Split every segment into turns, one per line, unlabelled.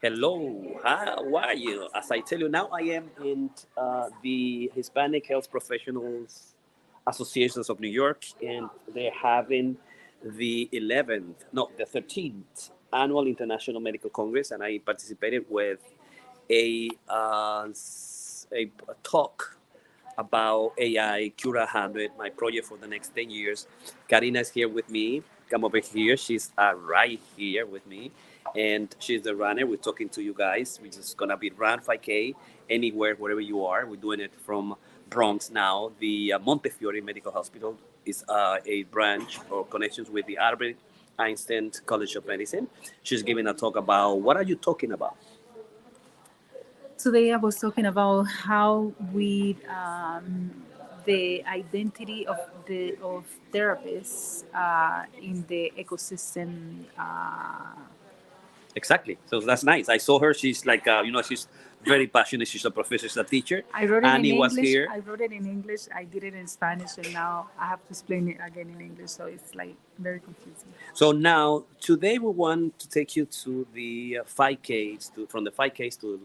Hello, how are you? As I tell you now, I am in the Hispanic Health Professionals Associations of New York, and they're having the 11th, no, the 13th annual International Medical Congress, and I participated with a talk about AI Cura 100, my project for the next 10 years. Karina is here with me. Come over here. She's right here with me. And she's the runner. We're talking to you guys. We're just going to be run 5K anywhere, wherever you are. We're doing it from Bronx now. The Montefiore Medical Hospital is a branch or connections with the Albert Einstein College of Medicine. She's giving a talk about what are you talking about?
Today I was talking about how we the identity of therapists in the ecosystem.
Exactly. So that's nice. I saw her. She's like, she's very passionate. She's a professor, she's a teacher.
I wrote it in
Annie was
English.
here.
I wrote it in English. I did it in Spanish, and now I have to explain it again in English. So it's like very confusing.
So now, today we want to take you to the 5Ks, from the 5Ks to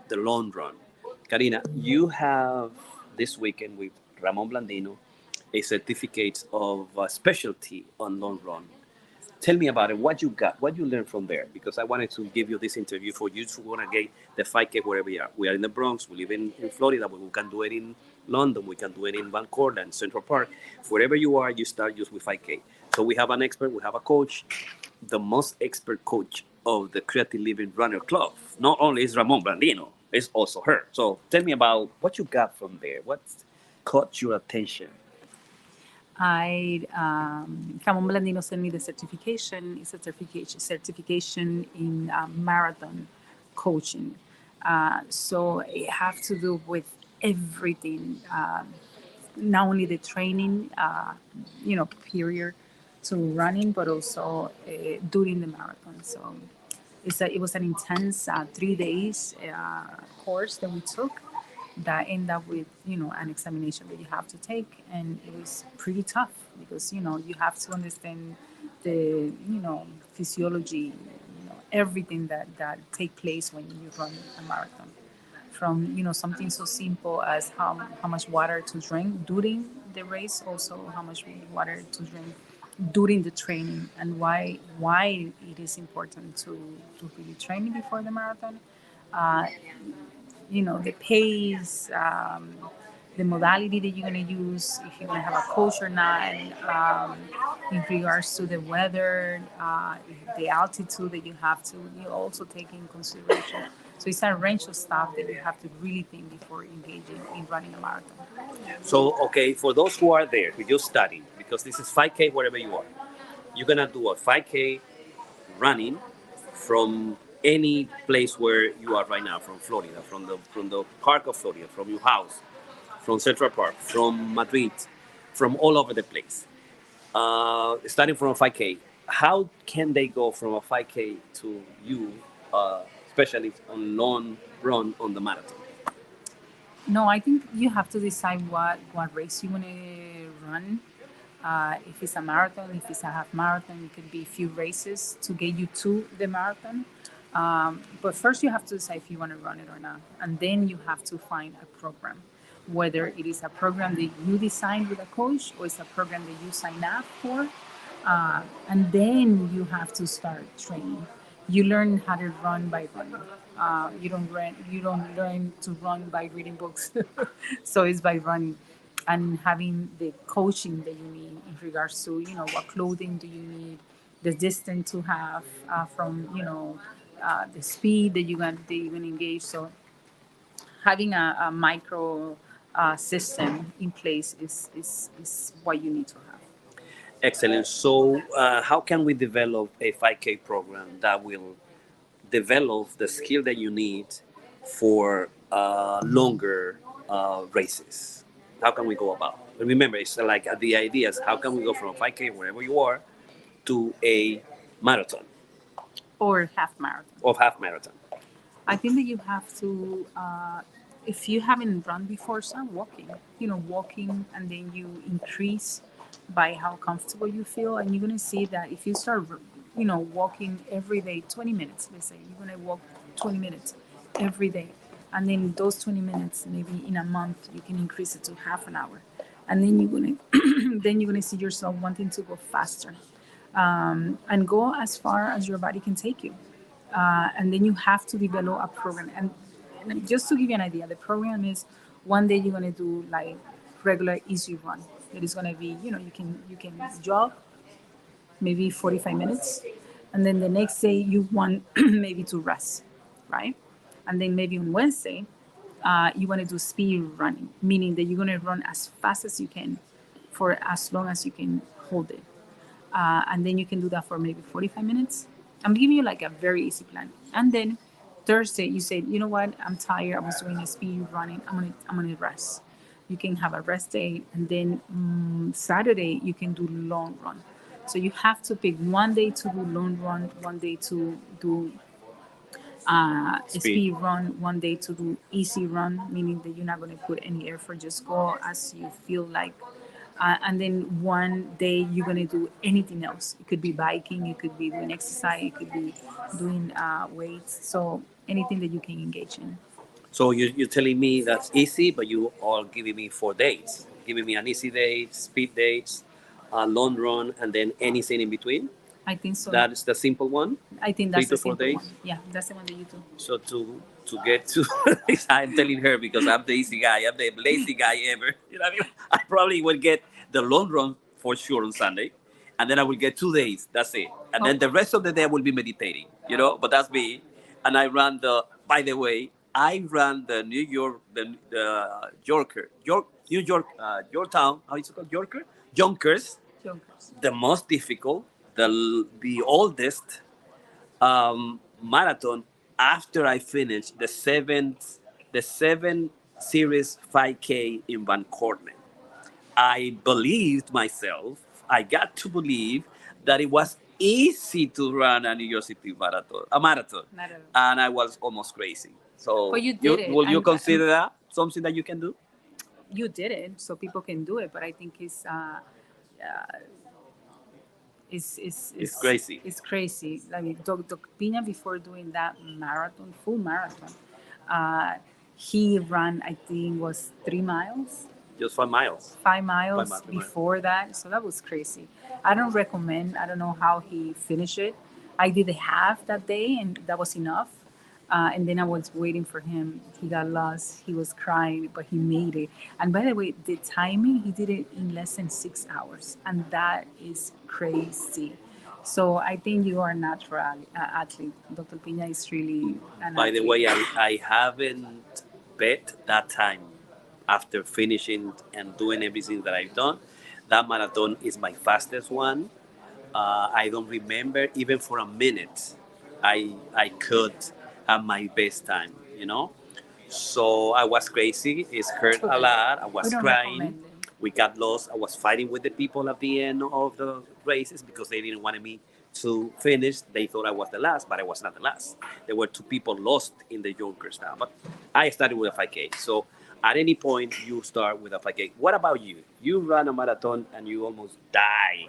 the long run. Karina, you have this weekend with Ramon Blandino a certificate of specialty on long run. Tell me about it. What you got? What you learned from there? Because I wanted to give you this interview for you to want to get the 5K wherever you are. We are in the Bronx. We live in Florida, but we can do it in London. We can do it in Vancouver and Central Park. Wherever you are, you start just with 5K. So we have an expert. We have a coach, the most expert coach of the Creative Living Runner Club. Not only is Ramon Blandino, it's also her. So tell me about what you got from there. What caught your attention?
Ramon Blandino sent me the certification. It's a certification in marathon coaching. So it have to do with everything, not only the training, period to running, but also during the marathon. So it was an intense 3 days course that we took that end up with an examination that you have to take, and it was pretty tough because you have to understand the physiology, everything that take place when you run a marathon, from something so simple as how much water to drink during the race, also how much water to drink during the training, and why it is important to really train before the marathon. uh, the pace, the modality that you're going to use, if you're going to have a coach or not, in regards to the weather, the altitude that you have to you also take in consideration. So it's a range of stuff that you have to really think before engaging in running a marathon.
So, okay, for those who are there, who just studying, because this is 5K wherever you are, you're gonna do a 5K running from any place where you are right now, from Florida, from the park of Florida, from your house, from Central Park, from Madrid, from all over the place. Starting from a 5K, how can they go from a 5K to you, especially on long run on the marathon?
No, I think you have to decide what race you want to run. If it's a marathon, if it's a half marathon, it could be a few races to get you to the marathon. But first, you have to decide if you want to run it or not. And then you have to find a program, whether it is a program that you design with a coach or it's a program that you sign up for. And then you have to start training. You learn how to run by running. You don't learn to run by reading books. So it's by running and having the coaching that you need in regards to what clothing do you need, the distance to have from the speed that you're gonna engage. So having a micro system in place is what you need to have.
Excellent. So, how can we develop a 5K program that will develop the skill that you need for longer races? How can we go about? But remember, it's like the idea is how can we go from a 5K wherever you are to a marathon
Or half marathon.
or half marathon?
I think that you have to, if you haven't run before, start walking. Walking, and then you increase by how comfortable you feel, and you're gonna see that if you start walking every day 20 minutes. Let's say you're going to walk 20 minutes every day, and then those 20 minutes, maybe in a month, you can increase it to half an hour, and then you're going to then you're going to see yourself wanting to go faster, and go as far as your body can take you. And then you have to develop a program. And just to give you an idea, the program is one day you're going to do like regular easy run. It is going to be, you can jog maybe 45 minutes, and then the next day you want maybe to rest, right? And then maybe on Wednesday, you want to do speed running, meaning that you're going to run as fast as you can for as long as you can hold it. And then you can do that for maybe 45 minutes. I'm giving you like a very easy plan. And then Thursday, you say, you know what? I'm tired. I was doing a speed running. I'm gonna rest. You can have a rest day, and then Saturday you can do long run. So you have to pick one day to do long run, one day to do
Speed.
speed run, one day to do easy run, meaning that you're not going to put any effort, just go as you feel like. And then one day you're going to do anything else. It could be biking, it could be doing exercise, it could be doing weights. So anything that you can engage in.
So you're telling me that's easy, but you are giving me 4 dates, giving me an easy date, speed dates, a long run, and then anything in between.
I think so.
That is the simple one.
I think
Three
that's
to
the
four
simple
days.
one. Yeah, that's the one that you do.
So to get to, I'm telling her because I'm the easy guy, I'm the lazy guy ever. You know what I mean? I probably will get the long run for sure on Sunday, and then I will get 2 days. That's it, and then the rest of the day I will be meditating. But that's me. And I run the. By the way, I ran the New York, the New York, Yorktown. How is it called? Yonkers.
Jokers.
The most difficult, the oldest marathon after I finished the seven series 5K in Van Cortlandt. I believed myself. I got to believe that it was easy to run a New York City marathon,
Not at all.
and I was almost crazy. So
But you did it.
will you
And
consider that something that you can do?
you did it, so people can do it. But I think
It's crazy.
it's crazy. I mean, Dr. Piña, before doing that marathon, full marathon, uh, he ran, I think, was 3 miles,
Just 5 miles.
5 miles
5 miles.
before that. So that was crazy. I don't recommend. I don't know how he finished it. I did a half that day, and that was enough. And then I was waiting for him. He got lost. He was crying, but he made it. And by the way, the timing, he did it in less than 6 hours. And that is crazy. So I think you are a natural athlete. Dr. Pina is really an
By the
athlete.
way, I haven't bet that time after finishing and doing everything that I've done. That marathon is my fastest one. I don't remember even for a minute I could have my best time, So I was crazy. It hurt a
Okay.
lot. I
We
was
don't
crying.
recommend it.
We got lost. I was fighting with the people at the end of the races because they didn't want me to finish. They thought I was the last, but I was not the last. There were 2 people lost in the Yonkers town. But I started with a 5K. So at any point, you start with a 5K. What about you? You run a marathon and you almost die.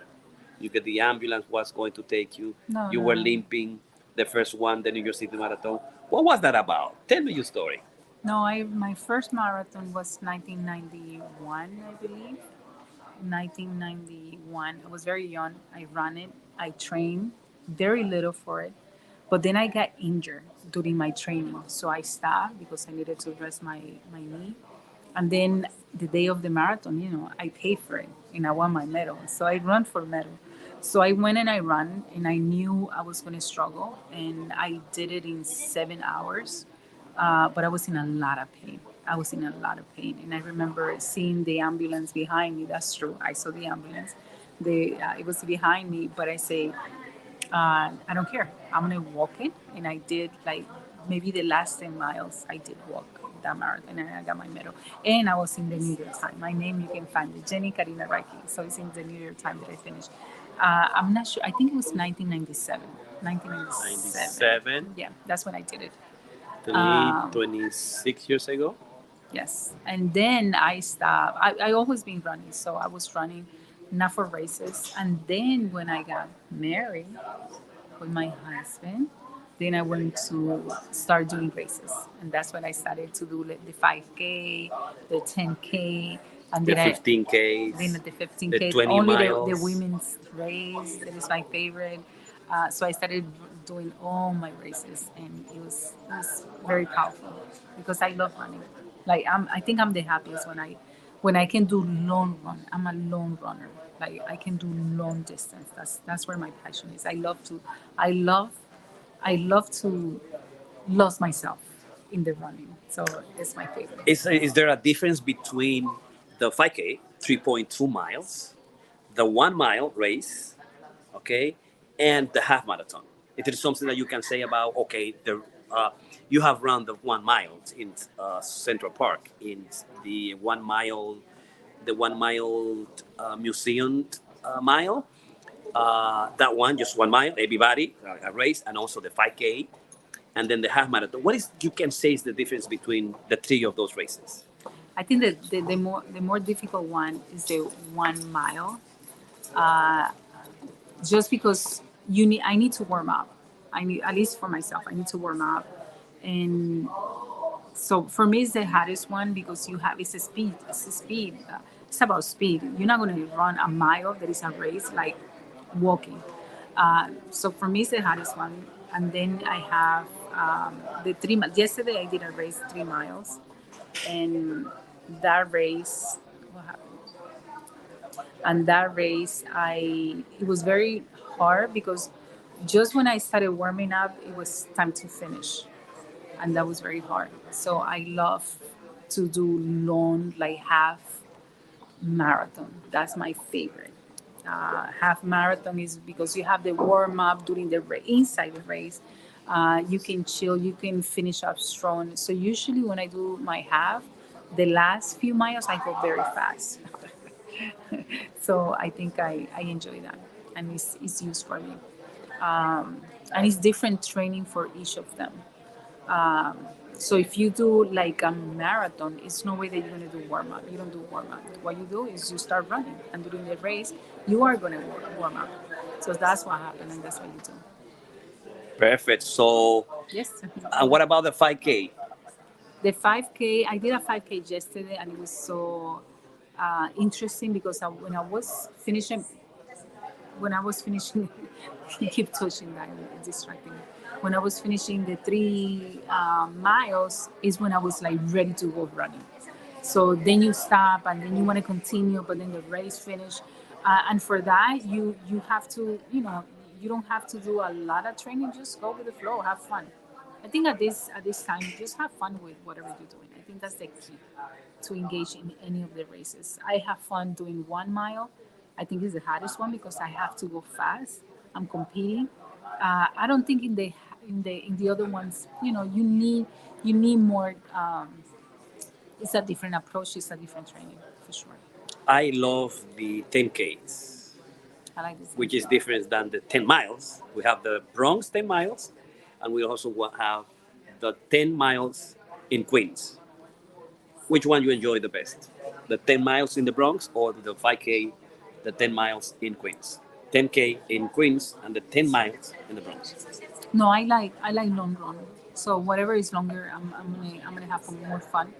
You get the ambulance was going to take you.
No,
You
no,
were
no.
limping. The first one, the New York City Marathon. What was that about? Tell me your story.
No, my first marathon was 1991, I believe. 1991. I was very young. I ran it. I trained very little for it. But then I got injured during my training. So I stopped because I needed to rest my knee. And then the day of the marathon, I paid for it and I won my medal. So I run for medal. So I went and I ran and I knew I was going to struggle. And I did it in 7 hours. But I was in a lot of pain. I was in a lot of pain. And I remember seeing the ambulance behind me. That's true. I saw the ambulance. It was behind me, but I say, I don't care. I'm going to walk it. And I did like maybe the last 10 miles, I did walk that marathon and I got my medal. And I was in the New York Times. My name, you can find it, Jenny Karina Reiki. So it's in the New York Times that I finished. I'm not sure. I think it was 1997. 1997.
97,
Yeah, that's when I did it.
26 years ago.
Yes. And then I stopped. I always been running. So I was running not for races. And then when I got married, with my husband. Then I went to start doing races, and that's when I started to do the 5K, the 10K, and
The
then
Ks,
at the
the
15K,
20
only the
miles.
women's race that is my favorite. So I started doing all my races, and it was very powerful because I love running. Like I think I'm the happiest when I can do long run. I'm a long runner. Like I can do long distance. That's where my passion is. I love I love to lose myself in the running. So it's my favorite.
Is there a difference between the 5K, 3.2 miles, the 1 mile race, okay, and the half marathon? It is something that you can say about, okay, uh, you have run the 1 mile in Central Park, in the 1 mile, the 1 mile museum mile. That one, just 1 mile, everybody, a race, and also the 5K, and then the half marathon. What is you can say is the difference between the three of those races?
I think that the more difficult one is the 1 mile. Uh, just because I need to warm up. I need, at least for myself, I need to warm up. And so for me it's the hardest one because it's a speed. It's about speed. You're not going to run a mile that is a race like walking. So for me it's the hardest one. And then I have the 3 miles. Yesterday I did a race 3 miles, and that race, what happened? And that race, I it was very hard because just when I started warming up, it was time to finish, and that was very hard. So I love to do long, like half marathon. That's my favorite. Half marathon is because you have the warm up during the inside the race. You can chill, you can finish up strong. So usually when I do my half, the last few miles I go very fast. So I think I enjoy that, and it's used for me. And it's different training for each of them. Um, so if you do like a marathon, it's no way that you're gonna do warm up. You don't do warm up. What you do is you start running, and during the race, you are gonna warm up. So that's what happened, and that's what you do.
Perfect. So,
Yes.
and what about the 5K?
The 5K, I did a 5K yesterday, and it was so interesting because when I was finishing, you keep touching that, it's distracting me. When I was finishing the 3 miles, is when I was like ready to go running. So then you stop, and then you want to continue, but then the race finish, and for that you have to, you don't have to do a lot of training. Just go with the flow, have fun. I think at this time, just have fun with whatever you're doing. I think that's the key to engage in any of the races. I have fun doing 1 mile. I think it's the hardest one because I have to go fast. I'm competing. I don't think in the other ones, you need more. It's a different approach. It's a different training for sure.
I love the 10Ks,
I like this.
which is different than the 10 miles. We have the Bronx 10 miles, and we also have the 10 miles in Queens. Which one you enjoy the best? The 10 miles in the Bronx or the 5K, the 10 miles in Queens? 10K in Queens and the 10 miles in the Bronx.
No, I like long run. So whatever is longer, I'm gonna have more fun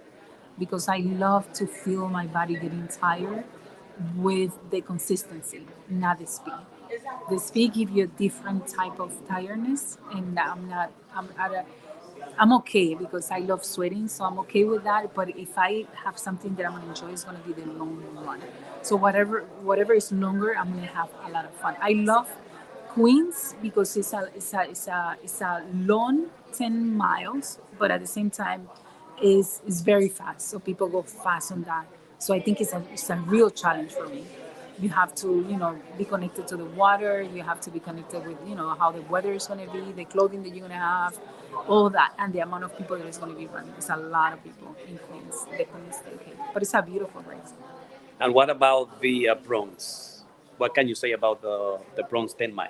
because I love to feel my body getting tired with the consistency, not the speed. The speed gives you a different type of tiredness, and I'm not. I'm okay because I love sweating, so I'm okay with that. But if I have something that I'm gonna enjoy, it's gonna be the long run. So whatever is longer, I'm gonna have a lot of fun. I love Queens because it's a long 10 miles, but at the same time, is very fast. So people go fast on that. So I think it's a real challenge for me. You have to, be connected to the water. You have to be connected with, how the weather is going to be, the clothing that you're going to have, all that, and the amount of people that is going to be running. It's a lot of people in Queens, the Queens State. But it's a beautiful race.
And what about the Bronx? What can you say about the Bronx 10 mile?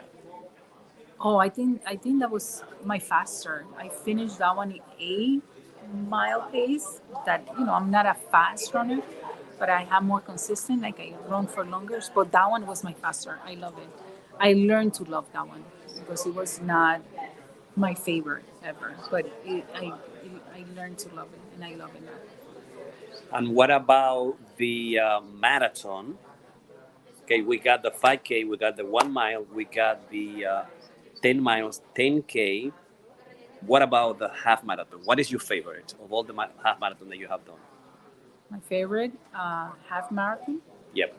Oh, I think that was my faster. I finished that one in 8 mile pace. That I'm not a fast runner, but I have more consistent. Like I run for longer. But that one was my faster. I love it. I learned to love that one. because it was not my favorite ever. But I learned to love it, and I love it now.
And what about the marathon? Okay, we got the 5K, we got the 1 mile, we got the 10 miles, 10K. What about the half marathon? What is your favorite of all the half marathon that you have done?
My favorite half marathon.
Yep.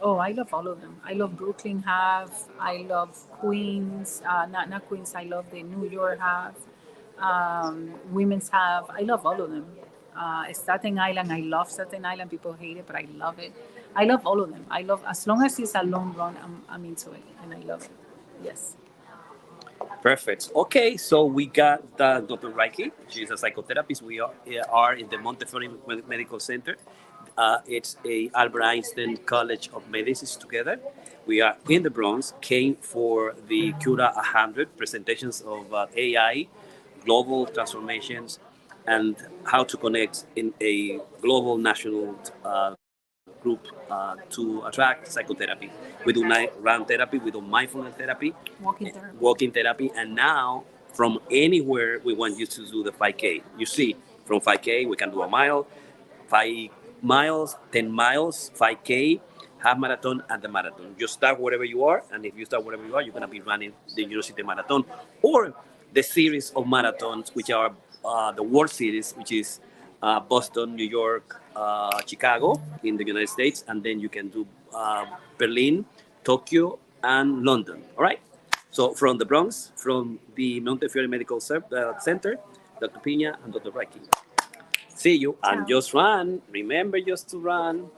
Oh, I love all of them. I love Brooklyn half. I love Queens. Not Queens. I love the New York half. Women's half. I love all of them. Staten Island. I love Staten Island. People hate it, but I love it. I love all of them. I love as long as it's a long run. I'm into it, and I love it. Yes.
Perfect. Okay, so we got Dr. Reiki. She's a psychotherapist. We are in the Montefiore Medical Center. It's a Albert Einstein College of Medicine together. We are in the Bronx, came for the Cura 100 presentations of AI, global transformations, and how to connect in a global national group to attract psychotherapy. We do night run therapy, we do mindfulness therapy,
Walking therapy.
walking therapy, and now from anywhere we want you to do the 5K. You see, from 5K we can do a mile, 5 miles, 10 miles, 5K, half marathon, and the marathon. You start wherever you are, and if you start wherever you are, you're going to be running the University Marathon or the series of marathons, which are the World Series, which is Boston, New York, Chicago in the United States, and then you can do Berlin, Tokyo, and London. All right. So from the Bronx, from the Montefiore Medical Center, Dr. Piña and Dr. Reiki. See you and
Ciao.
just run. Remember just to run.